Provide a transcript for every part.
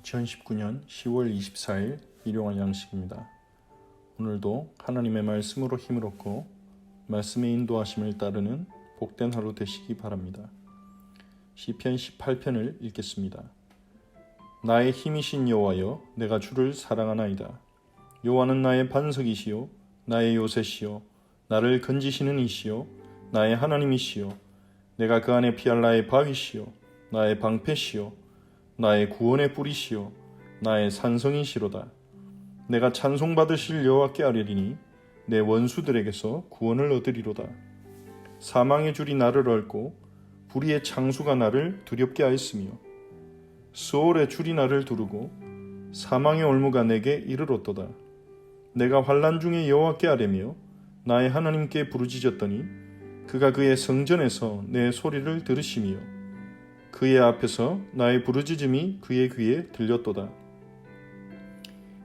2019년 10월 24일 일용할 양식입니다. 오늘도 하나님의 말씀으로 힘을 얻고 말씀의 인도하심을 따르는 복된 하루 되시기 바랍니다. 시편 18편을 읽겠습니다. 나의 힘이신 여호와여, 내가 주를 사랑하나이다. 여호와는 나의 반석이시요 나의 요새시요 나를 건지시는 이시요 나의 하나님이시요 내가 그 안에 피할 나의 바위시요 나의 방패시요 나의 구원의 뿌리시요 나의 산성이시로다. 내가 찬송받으실 여호와께 아뢰리니 내 원수들에게서 구원을 얻으리로다. 사망의 줄이 나를 얽고 불의의 창수가 나를 두렵게 하였으며 스올의 줄이 나를 두르고 사망의 올무가 내게 이르렀도다. 내가 환난 중에 여호와께 아뢰며 나의 하나님께 부르짖었더니 그가 그의 성전에서 내 소리를 들으시며 그의 앞에서 나의 부르짖음이 그의 귀에 들렸도다.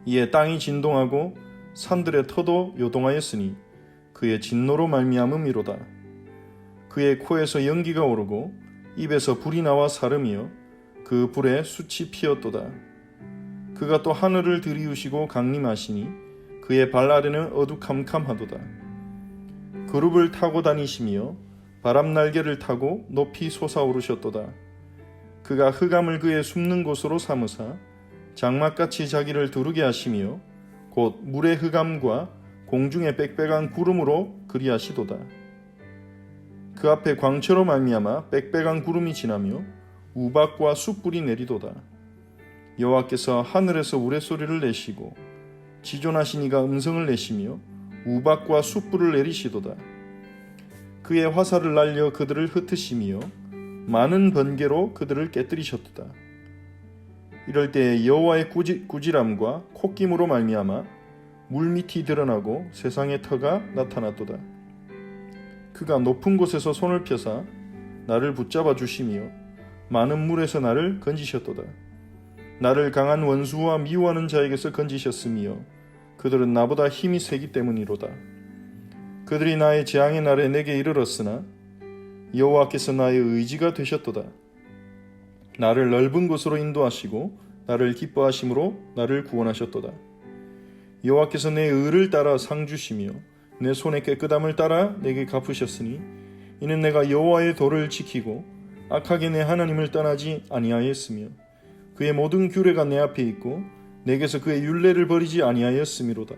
이에 땅이 진동하고 산들의 터도 요동하였으니 그의 진노로 말미암음이로다. 그의 코에서 연기가 오르고 입에서 불이 나와 사름이여 그 불에 숯이 피었도다. 그가 또 하늘을 들이우시고 강림하시니 그의 발 아래는 어두캄캄하도다. 그룹을 타고 다니시며 바람 날개를 타고 높이 솟아오르셨도다. 그가 흑암을 그의 숨는 곳으로 삼으사 장막같이 자기를 두르게 하시며 곧 물의 흑암과 공중의 빽빽한 구름으로 그리하시도다. 그 앞에 광채로 말미암아 빽빽한 구름이 지나며 우박과 숯불이 내리도다. 여호와께서 하늘에서 우레소리를 내시고 지존하신 이가 음성을 내시며 우박과 숯불을 내리시도다. 그의 화살을 날려 그들을 흩으시며 많은 번개로 그들을 깨뜨리셨도다. 이럴 때 여호와의 꾸지람과 콧김으로 말미암아 물밑이 드러나고 세상의 터가 나타났도다. 그가 높은 곳에서 손을 펴사 나를 붙잡아 주시며 많은 물에서 나를 건지셨도다. 나를 강한 원수와 미워하는 자에게서 건지셨으며 그들은 나보다 힘이 세기 때문이로다. 그들이 나의 재앙의 날에 내게 이르렀으나 여호와께서 나의 의지가 되셨도다. 나를 넓은 곳으로 인도하시고 나를 기뻐하심으로 나를 구원하셨도다. 여호와께서 내 의를 따라 상 주시며 내 손의 깨끗함을 따라 내게 갚으셨으니 이는 내가 여호와의 도를 지키고 악하게 내 하나님을 떠나지 아니하였으며 그의 모든 규례가 내 앞에 있고 내게서 그의 율례를 버리지 아니하였음이로다.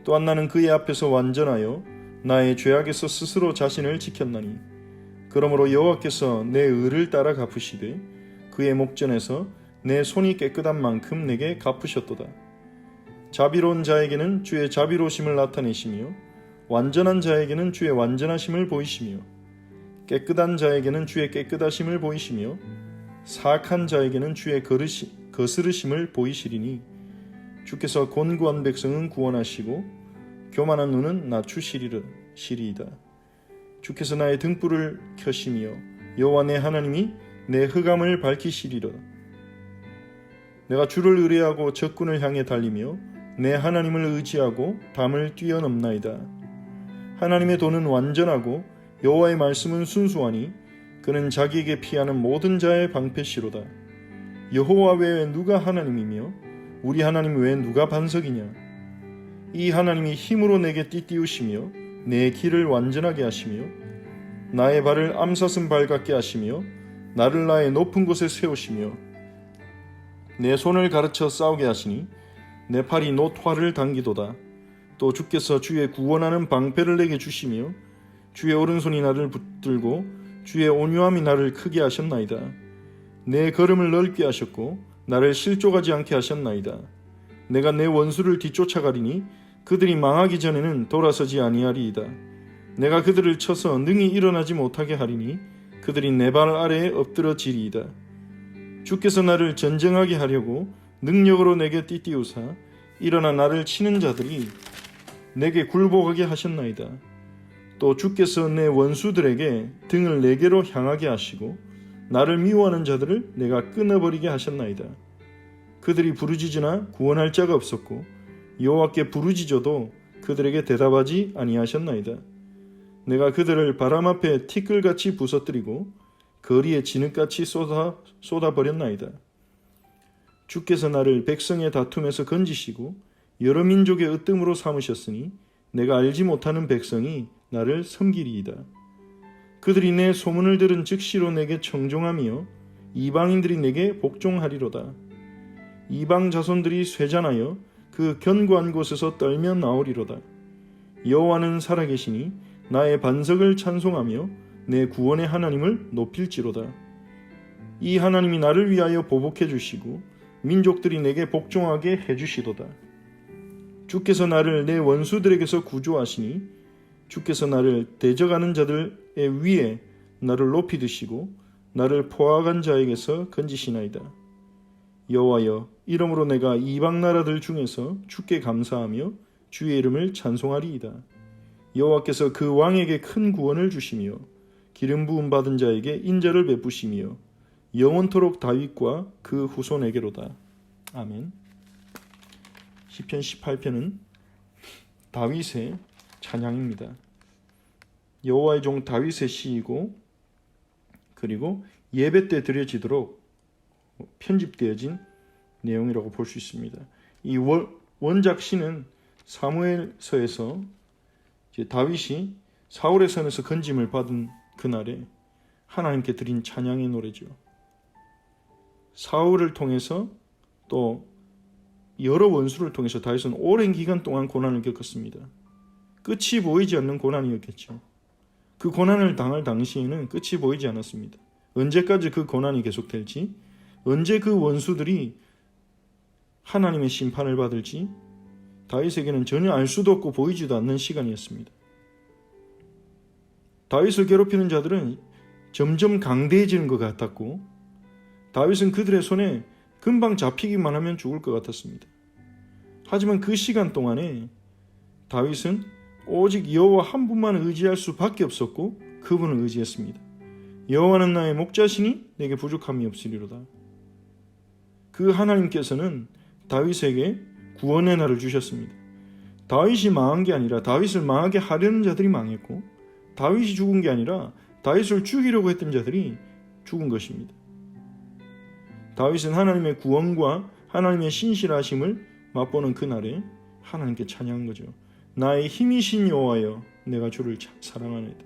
또한 나는 그의 앞에서 완전하여 나의 죄악에서 스스로 자신을 지켰나니 그러므로 여호와께서 내 의를 따라 갚으시되 그의 목전에서 내 손이 깨끗한 만큼 내게 갚으셨도다. 자비로운 자에게는 주의 자비로우심을 나타내시며 완전한 자에게는 주의 완전하심을 보이시며 깨끗한 자에게는 주의 깨끗하심을 보이시며 사악한 자에게는 주의 거스르심을 보이시리니 주께서 곤고한 백성은 구원하시고 교만한 눈은 낮추시리이다. 주께서 나의 등불을 켜시며 여호와 내 하나님이 내 흑암을 밝히시리라. 내가 주를 의뢰하고 적군을 향해 달리며 내 하나님을 의지하고 담을 뛰어넘나이다. 하나님의 도는 완전하고 여호와의 말씀은 순수하니 그는 자기에게 피하는 모든 자의 방패시로다. 여호와 외에 누가 하나님이며 우리 하나님 외에 누가 반석이냐. 이 하나님이 힘으로 내게 띠띠우시며 내 길을 완전하게 하시며 나의 발을 암사슴 발 같게 하시며 나를 나의 높은 곳에 세우시며 내 손을 가르쳐 싸우게 하시니 내 팔이 놋활을 당기도다. 또 주께서 주의 구원하는 방패를 내게 주시며 주의 오른손이 나를 붙들고 주의 온유함이 나를 크게 하셨나이다. 내 걸음을 넓게 하셨고 나를 실족하지 않게 하셨나이다. 내가 내 원수를 뒤쫓아가리니 그들이 망하기 전에는 돌아서지 아니하리이다. 내가 그들을 쳐서 능히 일어나지 못하게 하리니 그들이 내 발 아래에 엎드러지리이다. 주께서 나를 전쟁하게 하려고 능력으로 내게 띠띠우사 일어나 나를 치는 자들이 내게 굴복하게 하셨나이다. 또 주께서 내 원수들에게 등을 내게로 향하게 하시고 나를 미워하는 자들을 내가 끊어버리게 하셨나이다. 그들이 부르짖으나 구원할 자가 없었고 여호와께 부르짖어도 그들에게 대답하지 아니하셨나이다. 내가 그들을 바람 앞에 티끌같이 부서뜨리고 거리에 진흙같이 쏟아버렸나이다. 주께서 나를 백성의 다툼에서 건지시고 여러 민족의 으뜸으로 삼으셨으니 내가 알지 못하는 백성이 나를 섬기리이다. 그들이 내 소문을 들은 즉시로 내게 청종하며 이방인들이 내게 복종하리로다. 이방 자손들이 쇠잔하여 그 견고한 곳에서 떨며 나오리로다. 여호와는 살아계시니 나의 반석을 찬송하며 내 구원의 하나님을 높일지로다. 이 하나님이 나를 위하여 보복해 주시고 민족들이 내게 복종하게 해주시도다. 주께서 나를 내 원수들에게서 구조하시니 주께서 나를 대적하는 자들의 위에 나를 높이 드시고 나를 포악한 자에게서 건지시나이다. 여호와여, 이러므로 내가 이방 나라들 중에서 주께 감사하며 주의 이름을 찬송하리이다. 여호와께서 그 왕에게 큰 구원을 주시며 기름 부음 받은 자에게 인자를 베푸시며 영원토록 다윗과 그 후손에게로다. 아멘. 시편 18편은 다윗의 찬양입니다. 여호와의 종 다윗의 시이고 그리고 예배 때 드려지도록 편집되어진 내용이라고 볼 수 있습니다. 이 원작 시는 사무엘서에서 다윗이 사울의 손에서 건짐을 받은 그날에 하나님께 드린 찬양의 노래죠. 사울을 통해서 또 여러 원수를 통해서 다윗은 오랜 기간 동안 고난을 겪었습니다. 끝이 보이지 않는 고난이었겠죠. 그 고난을 당할 당시에는 끝이 보이지 않았습니다. 언제까지 그 고난이 계속될지, 언제 그 원수들이 하나님의 심판을 받을지 다윗에게는 전혀 알 수도 없고 보이지도 않는 시간이었습니다. 다윗을 괴롭히는 자들은 점점 강대해지는 것 같았고 다윗은 그들의 손에 금방 잡히기만 하면 죽을 것 같았습니다. 하지만 그 시간 동안에 다윗은 오직 여호와 한 분만 의지할 수밖에 없었고 그분을 의지했습니다. 여호와는 나의 목자시니 내게 부족함이 없으리로다. 그 하나님께서는 다윗에게 구원의 날을 주셨습니다. 다윗이 망한 게 아니라 다윗을 망하게 하려는 자들이 망했고 다윗이 죽은 게 아니라 다윗을 죽이려고 했던 자들이 죽은 것입니다. 다윗은 하나님의 구원과 하나님의 신실하심을 맛보는 그날에 하나님께 찬양한 거죠. 나의 힘이신 여호와여, 내가 주를 사랑하나이다.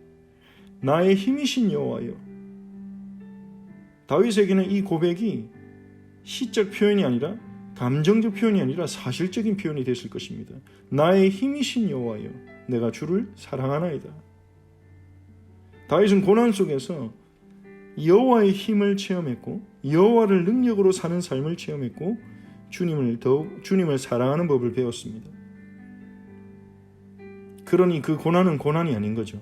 나의 힘이신 여호와여. 다윗에게는 이 고백이 시적 표현이 아니라 감정적 표현이 아니라 사실적인 표현이 됐을 것입니다. 나의 힘이신 여호와여, 내가 주를 사랑하나이다. 다윗은 고난 속에서 여호와의 힘을 체험했고 여호와를 능력으로 사는 삶을 체험했고 주님을 사랑하는 법을 배웠습니다. 그러니 그 고난은 고난이 아닌 거죠.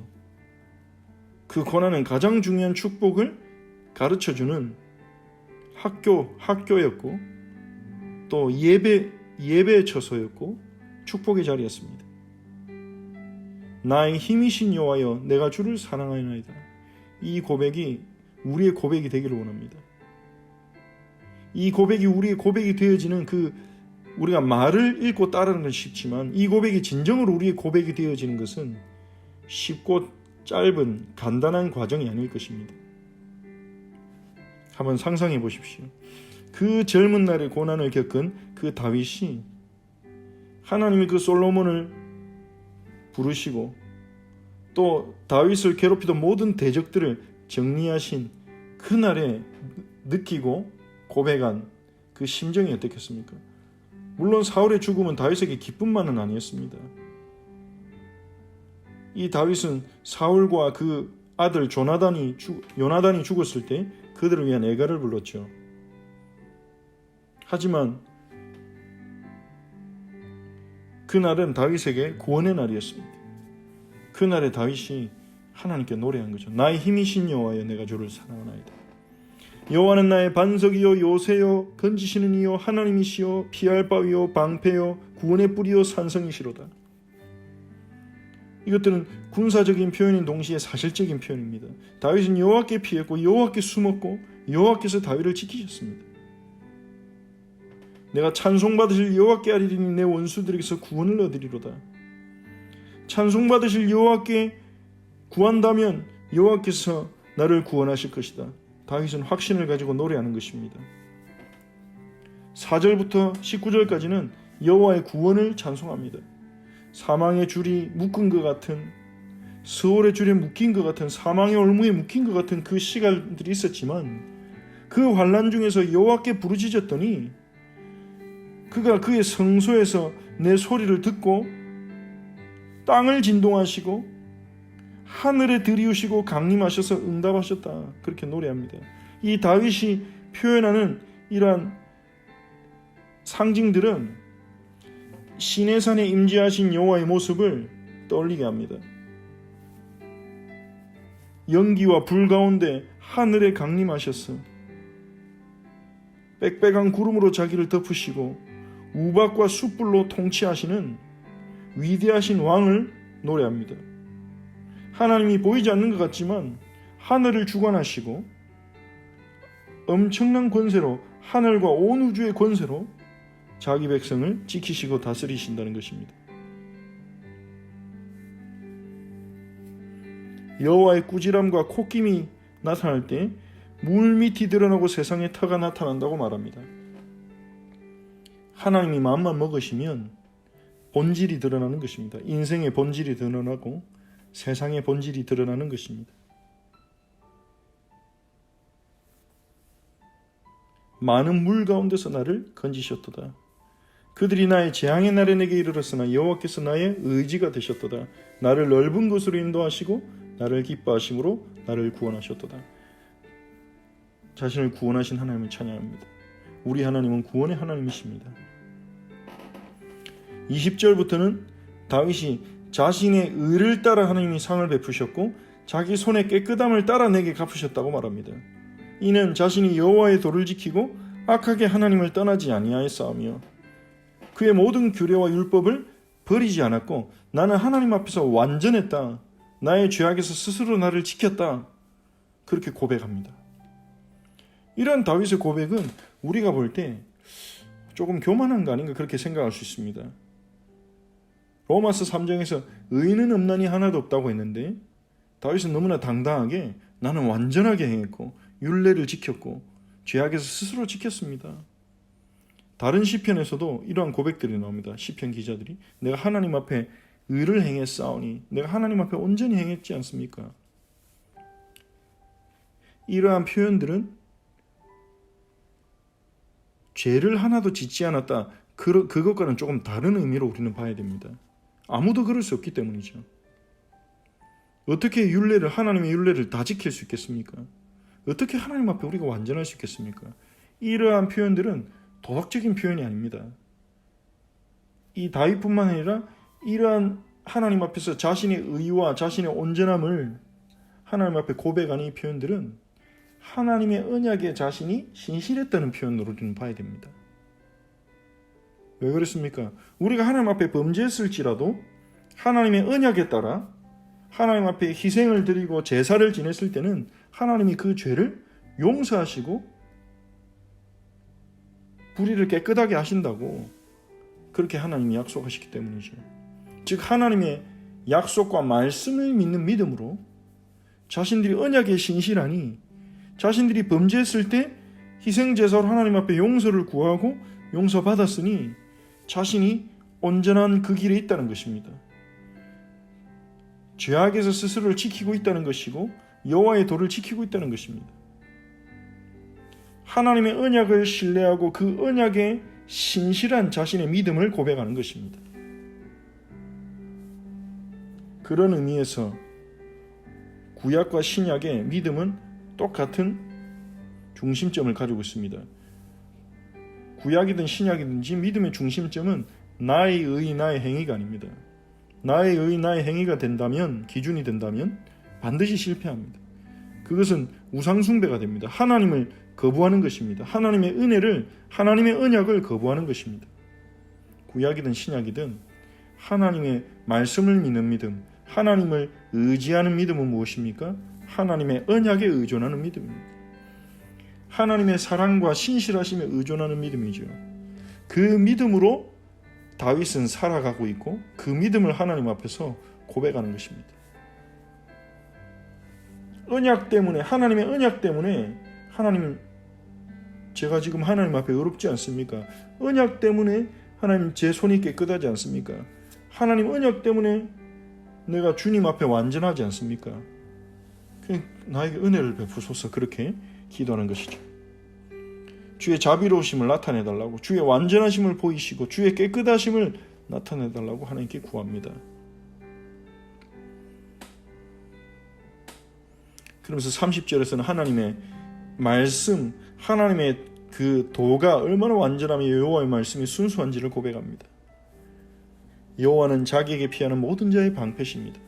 그 고난은 가장 중요한 축복을 가르쳐주는 학교였고 또 예배의 처소였고 축복의 자리였습니다. 나의 힘이신 여호와여, 내가 주를 사랑하나이다. 이 고백이 우리의 고백이 되기를 원합니다. 이 고백이 우리의 고백이 되어지는 우리가 말을 읽고 따르는 건 쉽지만 이 고백이 진정으로 우리의 고백이 되어지는 것은 쉽고 짧은 간단한 과정이 아닐 것입니다. 한번 상상해 보십시오. 그 젊은 날에 고난을 겪은 그 다윗이 하나님이 그 솔로몬을 부르시고 또 다윗을 괴롭히던 모든 대적들을 정리하신 그날에 느끼고 고백한 그 심정이 어떻겠습니까? 물론 사울의 죽음은 다윗에게 기쁨만은 아니었습니다. 이 다윗은 사울과 그 아들 요나단이 죽었을 때 그들을 위한 애가를 불렀죠. 하지만 그날은 다윗에게 구원의 날이었습니다. 그날에 다윗이 하나님께 노래한 거죠. 나의 힘이신 여호와여, 내가 주를 사랑하나이다. 여호와는 나의 반석이요 요새요 건지시는 이요 하나님이시요 피할 바위요 방패요 구원의 뿌리요 산성이시로다. 이것들은 군사적인 표현인 동시에 사실적인 표현입니다. 다윗은 여호와께 피했고 여호와께 숨었고 여호와께서 다윗을 지키셨습니다. 내가 찬송받으실 여호와께 아뢰리니 내 원수들에게서 구원을 얻으리로다. 찬송받으실 여호와께 구한다면 여호와께서 나를 구원하실 것이다. 다윗은 확신을 가지고 노래하는 것입니다. 4절부터 19절까지는 여호와의 구원을 찬송합니다. 사망의 줄이 묶은 것 같은, 스올의 줄에 묶인 것 같은, 사망의 올무에 묶인 것 같은 그 시간들이 있었지만 그 환난 중에서 여호와께 부르짖었더니 그가 그의 성소에서 내 소리를 듣고 땅을 진동하시고 하늘에 들이우시고 강림하셔서 응답하셨다. 그렇게 노래합니다. 이 다윗이 표현하는 이러한 상징들은 시내산에 임재하신 여호와의 모습을 떠올리게 합니다. 연기와 불 가운데 하늘에 강림하셨어. 빽빽한 구름으로 자기를 덮으시고 우박과 숯불로 통치하시는 위대하신 왕을 노래합니다. 하나님이 보이지 않는 것 같지만 하늘을 주관하시고 엄청난 권세로, 하늘과 온 우주의 권세로 자기 백성을 지키시고 다스리신다는 것입니다. 여호와의 꾸지람과 콧김이 나타날 때 물밑이 드러나고 세상에 터가 나타난다고 말합니다. 하나님이 마음만 먹으시면 본질이 드러나는 것입니다. 인생의 본질이 드러나고 세상의 본질이 드러나는 것입니다. 많은 물 가운데서 나를 건지셨도다. 그들이 나의 재앙의 날에 내게 이르렀으나 여호와께서 나의 의지가 되셨도다. 나를 넓은 곳으로 인도하시고 나를 기뻐하심으로 나를 구원하셨도다. 자신을 구원하신 하나님을 찬양합니다. 우리 하나님은 구원의 하나님이십니다. 20절부터는 다윗이 자신의 의를 따라 하나님이 상을 베푸셨고 자기 손의 깨끗함을 따라 내게 갚으셨다고 말합니다. 이는 자신이 여호와의 도를 지키고 악하게 하나님을 떠나지 아니하였사오며 그의 모든 규례와 율법을 버리지 않았고 나는 하나님 앞에서 완전했다. 나의 죄악에서 스스로 나를 지켰다. 그렇게 고백합니다. 이러한 다윗의 고백은 우리가 볼 때 조금 교만한 거 아닌가 그렇게 생각할 수 있습니다. 로마서 3장에서 의인은 없나니 하나도 없다고 했는데 다윗은 너무나 당당하게 나는 완전하게 행했고 율례를 지켰고 죄악에서 스스로 지켰습니다. 다른 시편에서도 이러한 고백들이 나옵니다. 시편 기자들이 내가 하나님 앞에 의를 행했사오니 내가 하나님 앞에 온전히 행했지 않습니까? 이러한 표현들은 죄를 하나도 짓지 않았다. 그것과는 조금 다른 의미로 우리는 봐야 됩니다. 아무도 그럴 수 없기 때문이죠. 어떻게 하나님의 율례를 다 지킬 수 있겠습니까? 어떻게 하나님 앞에 우리가 완전할 수 있겠습니까? 이러한 표현들은 도덕적인 표현이 아닙니다. 이 다윗뿐만 아니라 이러한 하나님 앞에서 자신의 의와 자신의 온전함을 하나님 앞에 고백하는 이 표현들은 하나님의 언약에 자신이 신실했다는 표현으로 우리는 봐야 됩니다. 왜 그렇습니까? 우리가 하나님 앞에 범죄했을지라도 하나님의 언약에 따라 하나님 앞에 희생을 드리고 제사를 지냈을 때는 하나님이 그 죄를 용서하시고 불의를 깨끗하게 하신다고 그렇게 하나님이 약속하시기 때문이죠. 즉 하나님의 약속과 말씀을 믿는 믿음으로 자신들이 언약에 신실하니 자신들이 범죄했을 때 희생제사로 하나님 앞에 용서를 구하고 용서받았으니 자신이 온전한 그 길에 있다는 것입니다. 죄악에서 스스로를 지키고 있다는 것이고 여호와의 도를 지키고 있다는 것입니다. 하나님의 언약을 신뢰하고 그 언약에 신실한 자신의 믿음을 고백하는 것입니다. 그런 의미에서 구약과 신약의 믿음은 똑같은 중심점을 가지고 있습니다. 구약이든 신약이든지 믿음의 중심점은 나의 의, 나의 행위가 아닙니다. 나의 의, 나의 행위가 된다면, 기준이 된다면 반드시 실패합니다. 그것은 우상숭배가 됩니다. 하나님을 거부하는 것입니다. 하나님의 은혜를, 하나님의 언약을 거부하는 것입니다. 구약이든 신약이든 하나님의 말씀을 믿는 믿음, 하나님을 의지하는 믿음은 무엇입니까? 하나님의 언약에 의존하는 믿음입니다. 하나님의 사랑과 신실하심에 의존하는 믿음이죠. 그 믿음으로 다윗은 살아가고 있고 그 믿음을 하나님 앞에서 고백하는 것입니다. 언약 때문에, 하나님의 언약 때문에 하나님은 제가 지금 하나님 앞에 어렵지 않습니까? 언약 때문에 하나님 제 손이 깨끗하지 않습니까? 하나님 언약 때문에 내가 주님 앞에 완전하지 않습니까? 그냥 나에게 은혜를 베푸소서, 그렇게 기도하는 것이죠. 주의 자비로우심을 나타내달라고, 주의 완전하심을 보이시고 주의 깨끗하심을 나타내달라고 하나님께 구합니다. 그러면서 30절에서는 하나님의 말씀, 하나님의 그 도가 얼마나 완전하며 여호와의 말씀이 순수한지를 고백합니다. 여호와는 자기에게 피하는 모든 자의 방패십니다.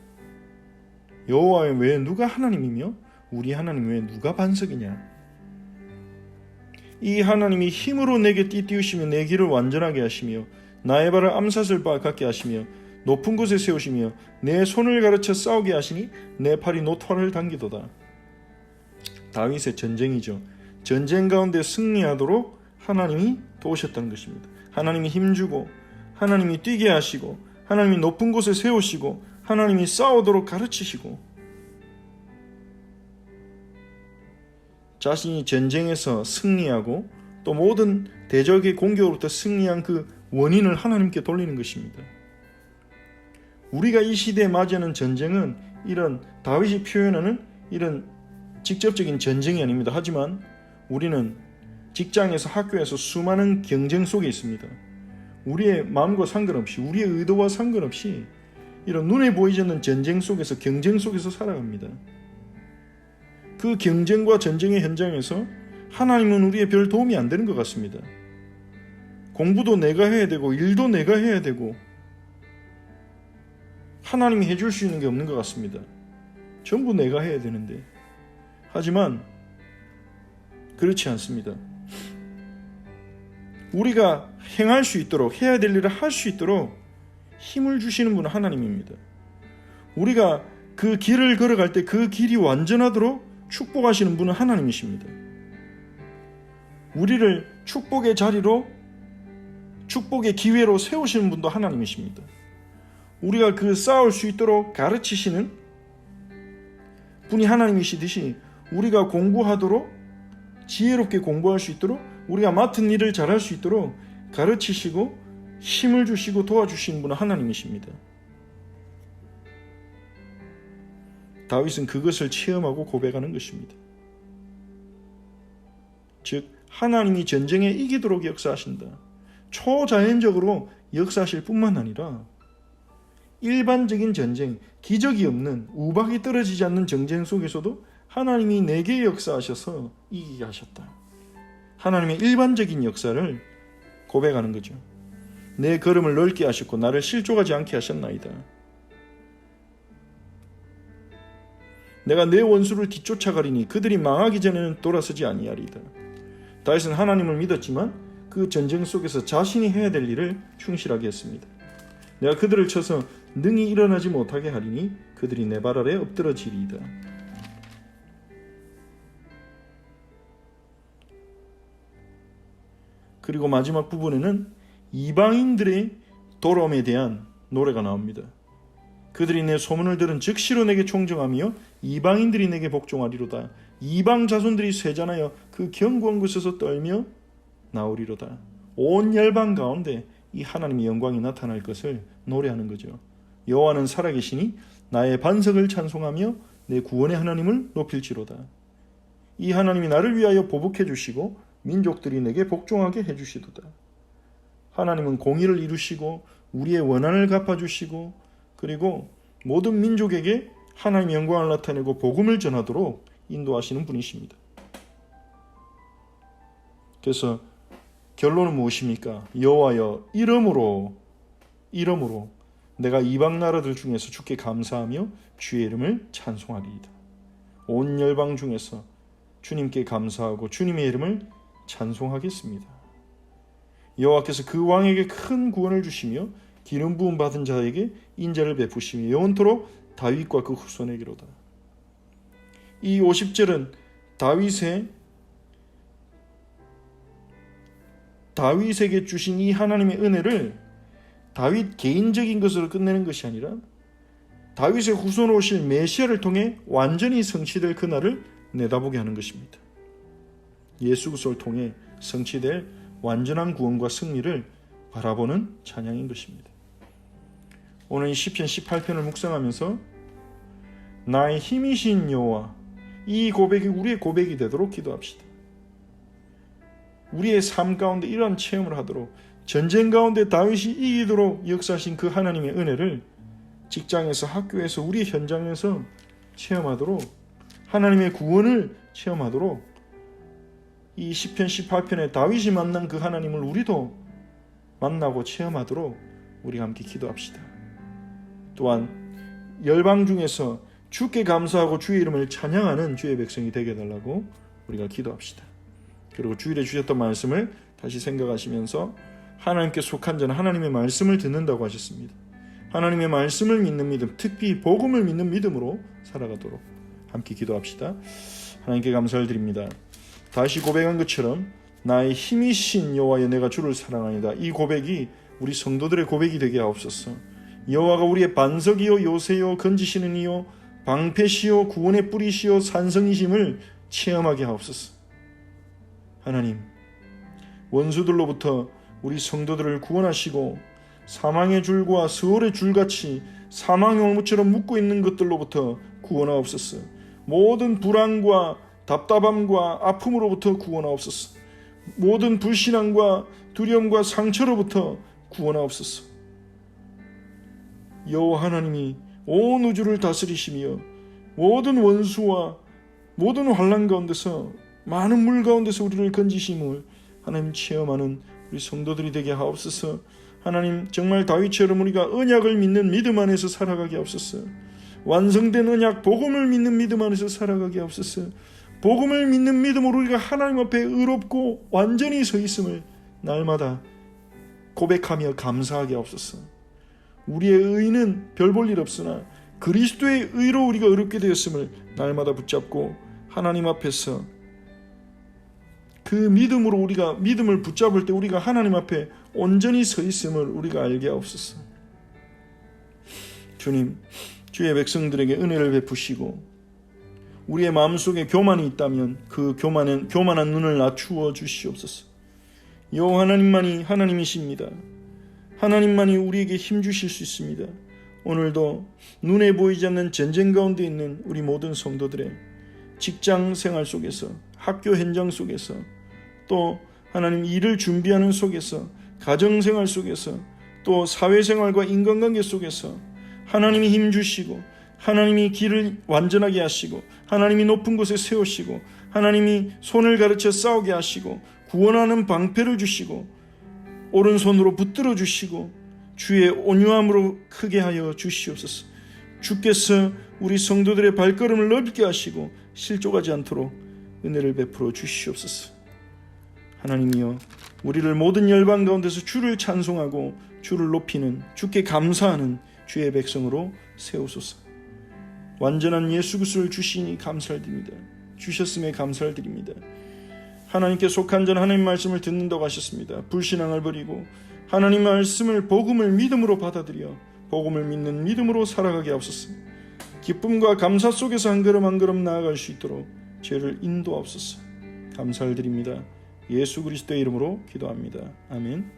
여호와 외에 누가 하나님이며 우리 하나님 외에 누가 반석이냐. 이 하나님이 힘으로 내게 띠띠우시며 내 길을 완전하게 하시며 나의 발을 암사슬 바 같게 하시며 높은 곳에 세우시며 내 손을 가르쳐 싸우게 하시니 내 팔이 노토화를 당기도다. 다윗의 전쟁이죠. 전쟁 가운데 승리하도록 하나님이 도우셨다는 것입니다. 하나님이 힘주고 하나님이 뛰게 하시고 하나님이 높은 곳에 세우시고 하나님이 싸우도록 가르치시고 자신이 전쟁에서 승리하고 또 모든 대적의 공격으로부터 승리한 그 원인을 하나님께 돌리는 것입니다. 우리가 이 시대에 맞이하는 전쟁은 이런 다윗이 표현하는 이런 직접적인 전쟁이 아닙니다. 하지만 우리는 직장에서 학교에서 수많은 경쟁 속에 있습니다. 우리의 마음과 상관없이 우리의 의도와 상관없이 이런 눈에 보이지 않는 전쟁 속에서 경쟁 속에서 살아갑니다. 그 경쟁과 전쟁의 현장에서 하나님은 우리의 별 도움이 안 되는 것 같습니다. 공부도 내가 해야 되고 일도 내가 해야 되고 하나님이 해줄 수 있는 게 없는 것 같습니다. 전부 내가 해야 되는데. 하지만 그렇지 않습니다. 우리가 행할 수 있도록, 해야 될 일을 할 수 있도록 힘을 주시는 분은 하나님입니다. 우리가 그 길을 걸어갈 때 그 길이 완전하도록 축복하시는 분은 하나님이십니다. 우리를 축복의 자리로, 축복의 기회로 세우시는 분도 하나님이십니다. 우리가 그 싸울 수 있도록 가르치시는 분이 하나님이시듯이 우리가 공부하도록, 지혜롭게 공부할 수 있도록, 우리가 맡은 일을 잘할 수 있도록 가르치시고 힘을 주시고 도와주시는 분은 하나님이십니다. 다윗은 그것을 체험하고 고백하는 것입니다. 즉 하나님이 전쟁에 이기도록 역사하신다. 초자연적으로 역사하실 뿐만 아니라 일반적인 전쟁, 기적이 없는, 우박이 떨어지지 않는 전쟁 속에서도 하나님이 내게 역사하셔서 이기게 하셨다. 하나님의 일반적인 역사를 고백하는 거죠. 내 걸음을 넓게 하셨고 나를 실족하지 않게 하셨나이다. 내가 내 원수를 뒤쫓아가리니 그들이 망하기 전에는 돌아서지 아니하리이다. 다윗은 하나님을 믿었지만 그 전쟁 속에서 자신이 해야 될 일을 충실하게 했습니다. 내가 그들을 쳐서 능히 일어나지 못하게 하리니 그들이 내 발 아래 엎드러지리이다. 그리고 마지막 부분에는 이방인들의 돌아옴에 대한 노래가 나옵니다. 그들이 내 소문을 들은 즉시로 내게 총정하며 이방인들이 내게 복종하리로다. 이방 자손들이 쇠잔하여 그 견고한 곳에서 떨며 나오리로다. 온 열방 가운데 이 하나님의 영광이 나타날 것을 노래하는 거죠. 여호와는 살아계시니 나의 반석을 찬송하며 내 구원의 하나님을 높일지로다. 이 하나님이 나를 위하여 보복해 주시고 민족들이 내게 복종하게 해주시도다. 하나님은 공의를 이루시고 우리의 원한을 갚아주시고 그리고 모든 민족에게 하나님의 영광을 나타내고 복음을 전하도록 인도하시는 분이십니다. 그래서 결론은 무엇입니까? 여호와여 이름으로 내가 이방 나라들 중에서 주께 감사하며 주의 이름을 찬송하리이다. 온 열방 중에서 주님께 감사하고 주님의 이름을 찬송하겠습니다. 여호와께서 그 왕에게 큰 구원을 주시며 기름 부음 받은 자에게 인자를 베푸시며 영원토록 다윗과 그 후손에게로다. 이 50절은 다윗에게 주신 이 하나님의 은혜를 다윗 개인적인 것으로 끝내는 것이 아니라 다윗의 후손으로 오실 메시아를 통해 완전히 성취될 그날을 내다보게 하는 것입니다. 예수 그리스도를 통해 성취될 완전한 구원과 승리를 바라보는 찬양인 것입니다. 오늘 이 시편 18편을 묵상하면서 나의 힘이신 여호와, 이 고백이 우리의 고백이 되도록 기도합시다. 우리의 삶 가운데 이러한 체험을 하도록, 전쟁 가운데 다윗이 이기도록 역사하신 그 하나님의 은혜를 직장에서, 학교에서, 우리 현장에서 체험하도록, 하나님의 구원을 체험하도록, 이 시편 18편에 다윗이 만난 그 하나님을 우리도 만나고 체험하도록 우리가 함께 기도합시다. 또한 열방 중에서 주께 감사하고 주의 이름을 찬양하는 주의 백성이 되게 해달라고 우리가 기도합시다. 그리고 주일에 주셨던 말씀을 다시 생각하시면서 하나님께 속한 자는 하나님의 말씀을 듣는다고 하셨습니다. 하나님의 말씀을 믿는 믿음, 특히 복음을 믿는 믿음으로 살아가도록 함께 기도합시다. 하나님께 감사를 드립니다. 다시 고백한 것처럼 나의 힘이신 여호와여 내가 주를 사랑하니다. 이 고백이 우리 성도들의 고백이 되게 하옵소서. 여호와가 우리의 반석이요 요새요 건지시는 이요 방패시요 구원의 뿌리시요 산성이심을 체험하게 하옵소서. 하나님, 원수들로부터 우리 성도들을 구원하시고 사망의 줄과 스올의 줄같이 사망의 올무처럼 묶고 있는 것들로부터 구원하옵소서. 모든 불안과 답답함과 아픔으로부터 구원하옵소서. 모든 불신앙과 두려움과 상처로부터 구원하옵소서. 여호와 하나님이 온 우주를 다스리시며 모든 원수와 모든 환난 가운데서, 많은 물 가운데서 우리를 건지심을 하나님 체험하는 우리 성도들이 되게 하옵소서. 하나님, 정말 다윗처럼 우리가 언약을 믿는 믿음 안에서 살아가게 하옵소서. 완성된 언약 복음을 믿는 믿음 안에서 살아가게 하옵소서. 복음을 믿는 믿음으로 우리가 하나님 앞에 의롭고 완전히 서 있음을 날마다 고백하며 감사하게 하옵소서. 우리의 의는 별 볼 일 없으나 그리스도의 의로 우리가 의롭게 되었음을 날마다 붙잡고 하나님 앞에서 그 믿음으로 우리가 믿음을 붙잡을 때 우리가 하나님 앞에 온전히 서 있음을 우리가 알게 하옵소서. 주님, 주의 백성들에게 은혜를 베푸시고 우리의 마음속에 교만이 있다면 그 교만한 눈을 낮추어 주시옵소서. 여호와 하나님만이 하나님이십니다. 하나님만이 우리에게 힘 주실 수 있습니다. 오늘도 눈에 보이지 않는 전쟁 가운데 있는 우리 모든 성도들의 직장 생활 속에서, 학교 현장 속에서, 또 하나님 일을 준비하는 속에서, 가정 생활 속에서, 또 사회생활과 인간관계 속에서 하나님이 힘 주시고 하나님이 길을 완전하게 하시고 하나님이 높은 곳에 세우시고 하나님이 손을 가르쳐 싸우게 하시고 구원하는 방패를 주시고 오른손으로 붙들어 주시고 주의 온유함으로 크게 하여 주시옵소서. 주께서 우리 성도들의 발걸음을 넓게 하시고 실족하지 않도록 은혜를 베풀어 주시옵소서. 하나님이여, 우리를 모든 열방 가운데서 주를 찬송하고 주를 높이는, 주께 감사하는 주의 백성으로 세우소서. 완전한 예수 그리스도를 주시니 감사를 드립니다. 주셨음에 감사를 드립니다. 하나님께 속한 자는 하나님 말씀을 듣는다고 하셨습니다. 불신앙을 버리고 하나님 말씀을, 복음을 믿음으로 받아들여 복음을 믿는 믿음으로 살아가게 하옵소서. 기쁨과 감사 속에서 한 걸음 한 걸음 나아갈 수 있도록 죄를 인도하옵소서. 감사를 드립니다. 예수 그리스도의 이름으로 기도합니다. 아멘.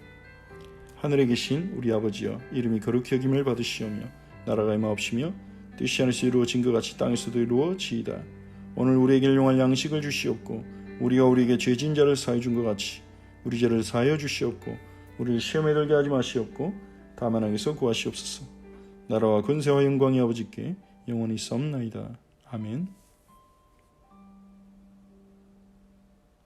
하늘에 계신 우리 아버지여, 이름이 거룩히 여김을 받으시오며 나라가 임하옵시며 뜻이 하늘에서 이루어진 것 같이 땅에서도 이루어지이다. 오늘 우리에게 일용할 양식을 주시옵고 우리가 우리에게 죄진 자를 사하여 준 것 같이 우리 죄를 사하여 주시옵고 우리를 시험에 들게 하지 마시옵고 다만 악에서 구하시옵소서. 나라와 권세와 영광이 아버지께 영원히 있사옵나이다. 아멘.